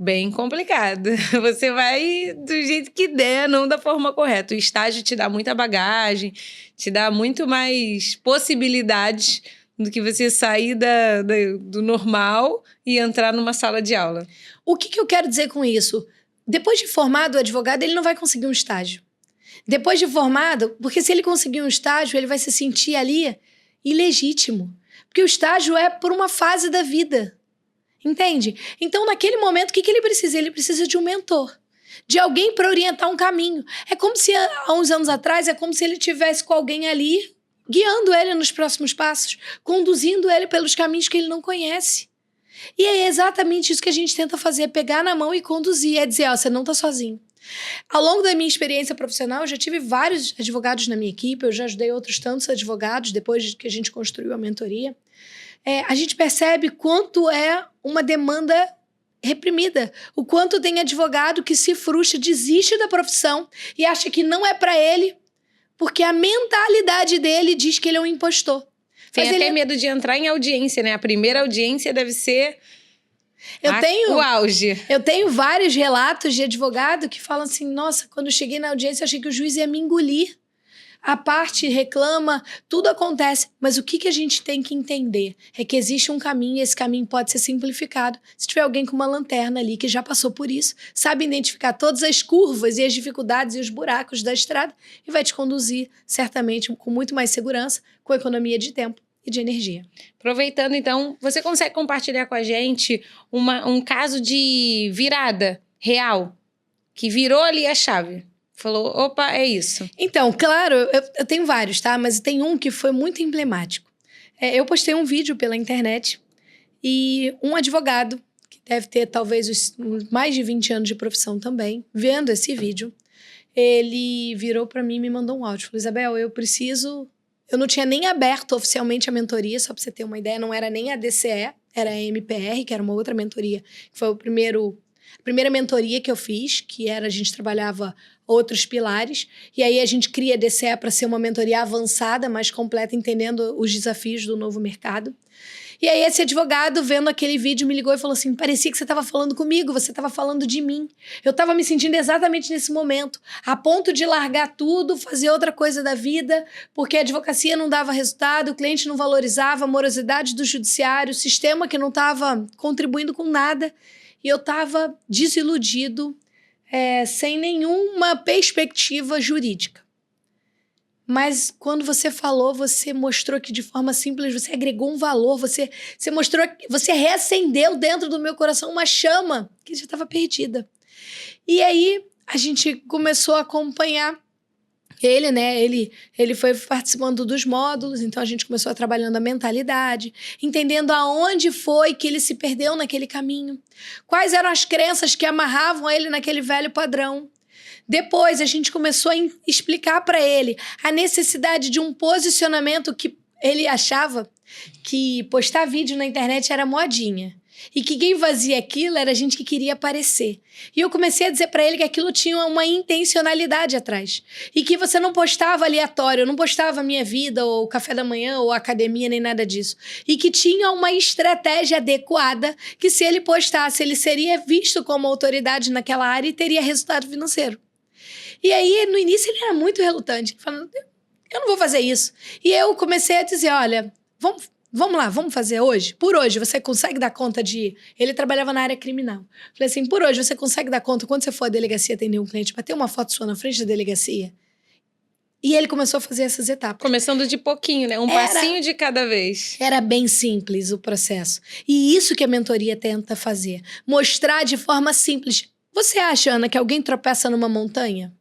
Speaker 1: Bem complicado. Você vai do jeito que der, não da forma correta. O estágio te dá muita bagagem, te dá muito mais possibilidades do que você sair do normal e entrar numa sala de aula.
Speaker 2: O que eu quero dizer com isso? Depois de formado, o advogado ele não vai conseguir um estágio. Depois de formado, porque se ele conseguir um estágio, ele vai se sentir ali ilegítimo. Porque o estágio é por uma fase da vida. Entende? Então, naquele momento, o que ele precisa? Ele precisa de um mentor. De alguém para orientar um caminho. É como se, há uns anos atrás, é como se ele tivesse com alguém ali, guiando ele nos próximos passos, conduzindo ele pelos caminhos que ele não conhece. E é exatamente isso que a gente tenta fazer, pegar na mão e conduzir. É dizer, ó, você não está sozinho. Ao longo da minha experiência profissional, eu já tive vários advogados na minha equipe, eu já ajudei outros tantos advogados depois que a gente construiu a mentoria. A gente percebe quanto é uma demanda reprimida, o quanto tem advogado que se frustra, desiste da profissão e acha que não é para ele, porque a mentalidade dele diz que ele é um impostor.
Speaker 1: Tem até medo de entrar em audiência, né? A primeira audiência deve ser
Speaker 2: o
Speaker 1: auge.
Speaker 2: Eu tenho vários relatos de advogado que falam assim, nossa, quando eu cheguei na audiência eu achei que o juiz ia me engolir. A parte reclama, tudo acontece. Mas o que a gente tem que entender é que existe um caminho e esse caminho pode ser simplificado. Se tiver alguém com uma lanterna ali que já passou por isso, sabe identificar todas as curvas e as dificuldades e os buracos da estrada e vai te conduzir, certamente, com muito mais segurança, com economia de tempo e de energia.
Speaker 1: Aproveitando, então, você consegue compartilhar com a gente um caso de virada real, que virou ali a chave? Falou, opa, é isso.
Speaker 2: Então, claro, eu tenho vários, tá? Mas tem um que foi muito emblemático. Eu postei um vídeo pela internet e um advogado, que deve ter talvez mais de 20 anos de profissão também, vendo esse vídeo, ele virou para mim e me mandou um áudio. Falou, Isabel, eu não tinha nem aberto oficialmente a mentoria, só para você ter uma ideia, não era nem a DCE, era a MPR, que era uma outra mentoria, que foi a primeira mentoria que eu fiz, que era a gente trabalhava outros pilares, e aí a gente cria a DCE para ser uma mentoria avançada, mais completa, entendendo os desafios do novo mercado. E aí esse advogado, vendo aquele vídeo, me ligou e falou assim, parecia que você estava falando comigo, você estava falando de mim. Eu estava me sentindo exatamente nesse momento, a ponto de largar tudo, fazer outra coisa da vida, porque a advocacia não dava resultado, o cliente não valorizava, a morosidade do judiciário, o sistema que não estava contribuindo com nada. E eu estava desiludido, sem nenhuma perspectiva jurídica. Mas quando você falou, você mostrou que de forma simples, você agregou um valor, você mostrou, você reacendeu dentro do meu coração uma chama que já estava perdida. E aí a gente começou a acompanhar ele, né? Ele foi participando dos módulos, então a gente começou a trabalhando a mentalidade, entendendo aonde foi que ele se perdeu naquele caminho, quais eram as crenças que amarravam ele naquele velho padrão. Depois a gente começou a explicar para ele a necessidade de um posicionamento que ele achava que postar vídeo na internet era modinha. E que quem fazia aquilo era gente que queria aparecer. E eu comecei a dizer para ele que aquilo tinha uma intencionalidade atrás. E que você não postava aleatório, eu não postava a minha vida, ou o café da manhã, ou a academia, nem nada disso. E que tinha uma estratégia adequada, que se ele postasse, ele seria visto como autoridade naquela área e teria resultado financeiro. E aí, no início, ele era muito relutante, falando, eu não vou fazer isso. E eu comecei a dizer, olha, vamos lá, vamos fazer hoje? Por hoje, você consegue dar conta de... Ele trabalhava na área criminal. Falei assim, por hoje, você consegue dar conta, quando você for à delegacia atender um cliente, bater uma foto sua na frente da delegacia? E ele começou a fazer essas etapas.
Speaker 1: Começando de pouquinho, né? Passinho de cada vez.
Speaker 2: Era bem simples o processo. E isso que a mentoria tenta fazer. Mostrar de forma simples. Você acha, Ana, que alguém tropeça numa montanha?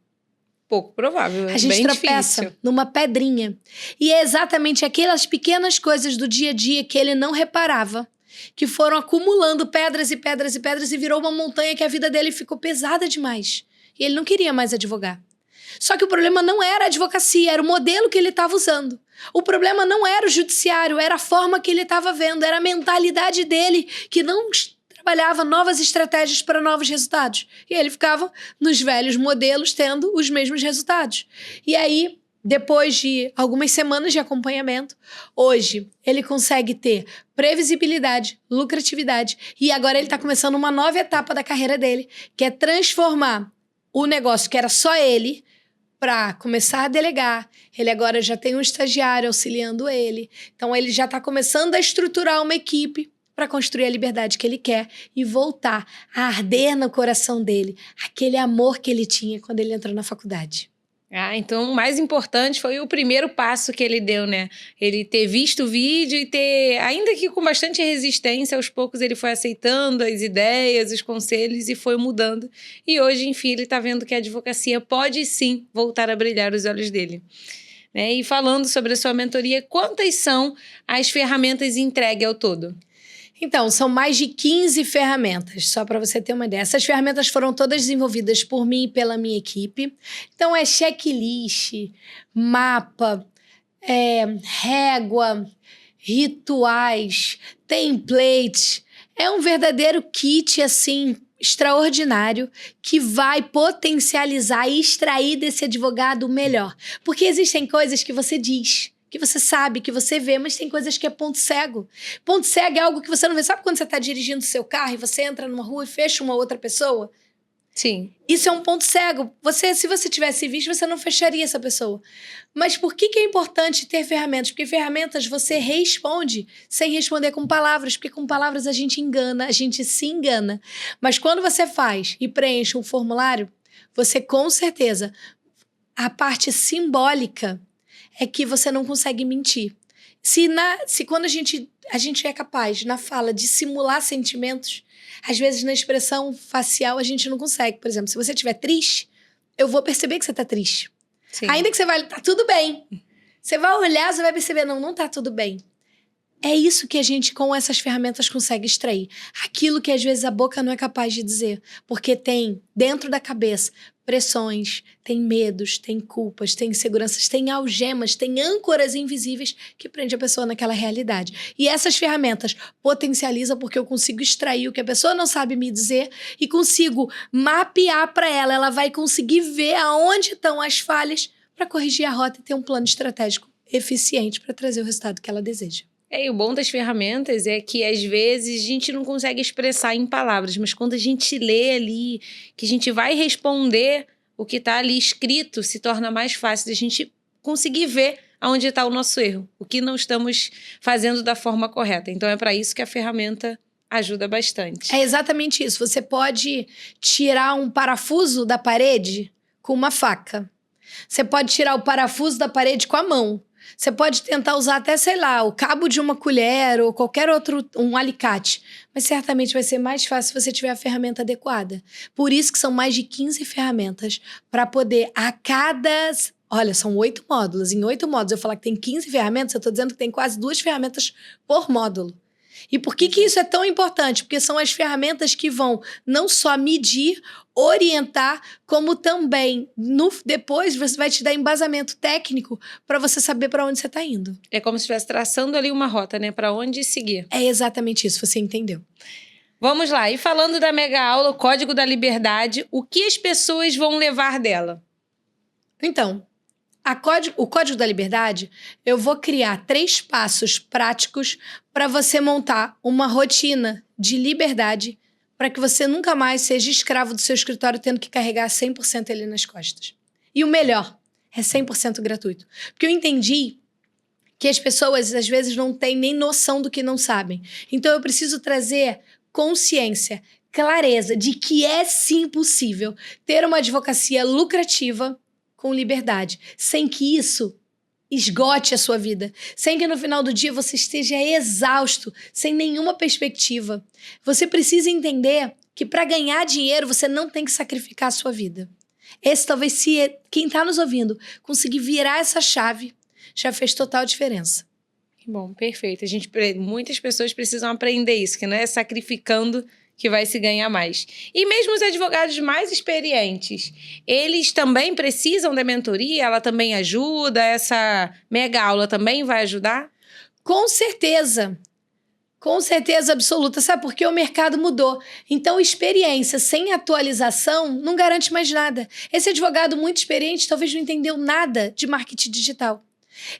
Speaker 1: Pouco provável,
Speaker 2: a gente
Speaker 1: bem
Speaker 2: tropeça
Speaker 1: difícil.
Speaker 2: Numa pedrinha. E é exatamente aquelas pequenas coisas do dia a dia que ele não reparava, que foram acumulando pedras e pedras e pedras e virou uma montanha que a vida dele ficou pesada demais. E ele não queria mais advogar. Só que o problema não era a advocacia, era o modelo que ele estava usando. O problema não era o judiciário, era a forma que ele estava vendo, era a mentalidade dele que não trabalhava novas estratégias para novos resultados. E ele ficava nos velhos modelos tendo os mesmos resultados. E aí, depois de algumas semanas de acompanhamento, hoje ele consegue ter previsibilidade, lucratividade e agora ele está começando uma nova etapa da carreira dele, que é transformar o negócio que era só ele para começar a delegar. Ele agora já tem um estagiário auxiliando ele. Então ele já está começando a estruturar uma equipe para construir a liberdade que ele quer e voltar a arder no coração dele, aquele amor que ele tinha quando ele entrou na faculdade.
Speaker 1: Então o mais importante foi o primeiro passo que ele deu, né? Ele ter visto o vídeo e ter, ainda que com bastante resistência, aos poucos ele foi aceitando as ideias, os conselhos e foi mudando. E hoje, enfim, ele está vendo que a advocacia pode sim voltar a brilhar os olhos dele. Né? E falando sobre a sua mentoria, quantas são as ferramentas entregues ao todo?
Speaker 2: Então, são mais de 15 ferramentas, só para você ter uma ideia. Essas ferramentas foram todas desenvolvidas por mim e pela minha equipe. Então, é checklist, mapa, régua, rituais, templates. É um verdadeiro kit, assim, extraordinário, que vai potencializar e extrair desse advogado o melhor. Porque existem coisas que você diz, que você sabe, que você vê, mas tem coisas que é ponto cego. Ponto cego é algo que você não vê. Sabe quando você está dirigindo o seu carro e você entra numa rua e fecha uma outra pessoa?
Speaker 1: Sim.
Speaker 2: Isso é um ponto cego. Se você tivesse visto, você não fecharia essa pessoa. Mas por que é importante ter ferramentas? Porque ferramentas você responde sem responder com palavras, porque com palavras a gente engana, a gente se engana. Mas quando você faz e preenche um formulário, você com certeza, a parte simbólica é que você não consegue mentir. Se quando a gente é capaz, na fala, de simular sentimentos, às vezes na expressão facial a gente não consegue. Por exemplo, se você estiver triste, eu vou perceber que você está triste.
Speaker 1: Sim.
Speaker 2: Ainda que você vai, tá tudo bem. Você vai olhar, você vai perceber, não tá tudo bem. É isso que a gente, com essas ferramentas, consegue extrair. Aquilo que às vezes a boca não é capaz de dizer. Porque tem, dentro da cabeça, pressões, tem medos, tem culpas, tem inseguranças, tem algemas, tem âncoras invisíveis que prende a pessoa naquela realidade. E essas ferramentas potencializam porque eu consigo extrair o que a pessoa não sabe me dizer e consigo mapear para ela. Ela vai conseguir ver aonde estão as falhas para corrigir a rota e ter um plano estratégico eficiente para trazer o resultado que ela deseja.
Speaker 1: E o bom das ferramentas é que, às vezes, a gente não consegue expressar em palavras, mas quando a gente lê ali, que a gente vai responder o que está ali escrito, se torna mais fácil de a gente conseguir ver aonde está o nosso erro, o que não estamos fazendo da forma correta. Então, é para isso que a ferramenta ajuda bastante.
Speaker 2: É exatamente isso. Você pode tirar um parafuso da parede com uma faca. Você pode tirar o parafuso da parede com a mão. Você pode tentar usar até, sei lá, o cabo de uma colher ou qualquer outro, um alicate. Mas certamente vai ser mais fácil se você tiver a ferramenta adequada. Por isso que são mais de 15 ferramentas para poder, a cada... Olha, são 8 módulos. Em 8 módulos, eu falar que tem 15 ferramentas, eu estou dizendo que tem quase 2 ferramentas por módulo. E por que isso é tão importante? Porque são as ferramentas que vão não só medir, orientar, como também, depois, você vai te dar embasamento técnico para você saber para onde você está indo.
Speaker 1: É como se estivesse traçando ali uma rota, né? Para onde seguir.
Speaker 2: É exatamente isso, você entendeu.
Speaker 1: Vamos lá. E falando da mega aula, o Código da Liberdade, o que as pessoas vão levar dela?
Speaker 2: Então, o Código da Liberdade, eu vou criar 3 passos práticos para você montar uma rotina de liberdade para que você nunca mais seja escravo do seu escritório tendo que carregar 100% ele nas costas. E o melhor, é 100% gratuito. Porque eu entendi que as pessoas, às vezes, não têm nem noção do que não sabem. Então, eu preciso trazer consciência, clareza de que é sim possível ter uma advocacia lucrativa com liberdade, sem que isso esgote a sua vida, sem que no final do dia você esteja exausto, sem nenhuma perspectiva. Você precisa entender que para ganhar dinheiro você não tem que sacrificar a sua vida. Esse talvez, se quem está nos ouvindo conseguir virar essa chave, já fez total diferença.
Speaker 1: Bom, perfeito. Muitas pessoas precisam aprender isso, que não é sacrificando que vai se ganhar mais. E mesmo os advogados mais experientes, eles também precisam da mentoria? Ela também ajuda? Essa mega aula também vai ajudar?
Speaker 2: Com certeza. Com certeza absoluta. Sabe por quê? O mercado mudou. Então, experiência sem atualização não garante mais nada. Esse advogado muito experiente talvez não entendeu nada de marketing digital.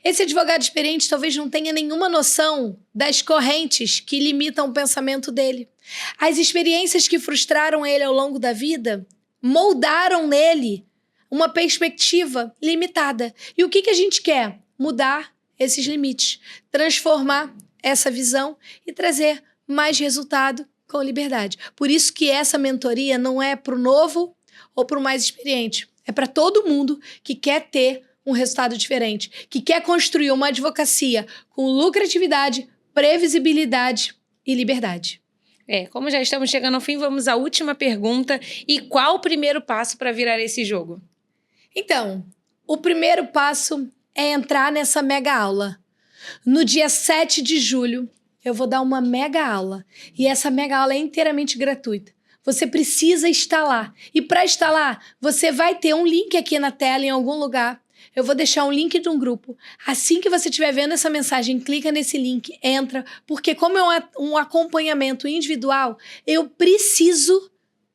Speaker 2: Esse advogado experiente talvez não tenha nenhuma noção das correntes que limitam o pensamento dele. As experiências que frustraram ele ao longo da vida moldaram nele uma perspectiva limitada. E o que a gente quer? Mudar esses limites, transformar essa visão e trazer mais resultado com liberdade. Por isso que essa mentoria não é para o novo ou para o mais experiente. É para todo mundo que quer ter um resultado diferente, que quer construir uma advocacia com lucratividade, previsibilidade e liberdade.
Speaker 1: Como já estamos chegando ao fim, vamos à última pergunta. E qual o primeiro passo para virar esse jogo?
Speaker 2: Então, o primeiro passo é entrar nessa mega aula. No dia 7 de julho, eu vou dar uma mega aula. E essa mega aula é inteiramente gratuita. Você precisa estar lá. E para estar lá, você vai ter um link aqui na tela, em algum lugar. Eu vou deixar um link de um grupo. Assim que você estiver vendo essa mensagem, clica nesse link, entra. Porque como é um acompanhamento individual, eu preciso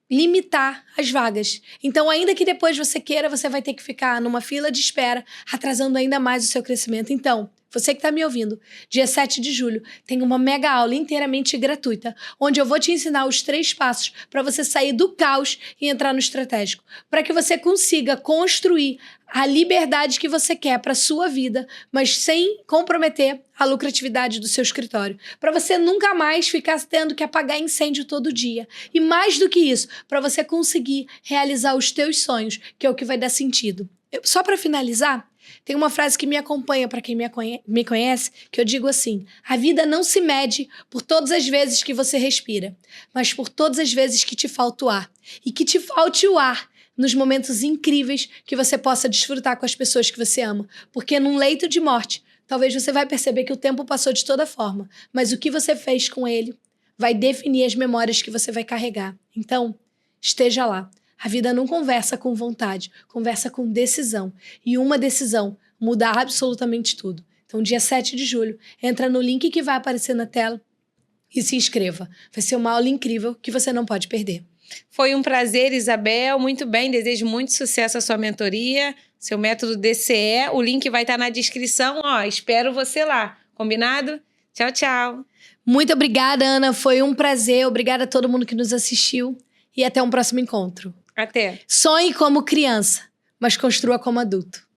Speaker 2: limitar as vagas. Então, ainda que depois você queira, você vai ter que ficar numa fila de espera, atrasando ainda mais o seu crescimento. Então, você que está me ouvindo, dia 7 de julho, tem uma mega aula inteiramente gratuita, onde eu vou te ensinar os 3 passos para você sair do caos e entrar no estratégico, para que você consiga construir a liberdade que você quer para sua vida, mas sem comprometer a lucratividade do seu escritório. Para você nunca mais ficar tendo que apagar incêndio todo dia. E mais do que isso, para você conseguir realizar os teus sonhos, que é o que vai dar sentido. Só para finalizar, tem uma frase que me acompanha para quem me conhece, que eu digo assim: a vida não se mede por todas as vezes que você respira, mas por todas as vezes que te falta o ar. E que te falte o ar nos momentos incríveis que você possa desfrutar com as pessoas que você ama. Porque num leito de morte, talvez você vai perceber que o tempo passou de toda forma, mas o que você fez com ele vai definir as memórias que você vai carregar. Então, esteja lá. A vida não conversa com vontade, conversa com decisão. E uma decisão muda absolutamente tudo. Então, dia 7 de julho, entra no link que vai aparecer na tela e se inscreva. Vai ser uma aula incrível que você não pode perder.
Speaker 1: Foi um prazer, Isabel. Muito bem, desejo muito sucesso à sua mentoria, seu método DCE. O link vai estar na descrição. Espero você lá. Combinado? Tchau, tchau.
Speaker 2: Muito obrigada, Ana. Foi um prazer. Obrigada a todo mundo que nos assistiu. E até um próximo encontro.
Speaker 1: Até.
Speaker 2: Sonhe como criança, mas construa como adulto.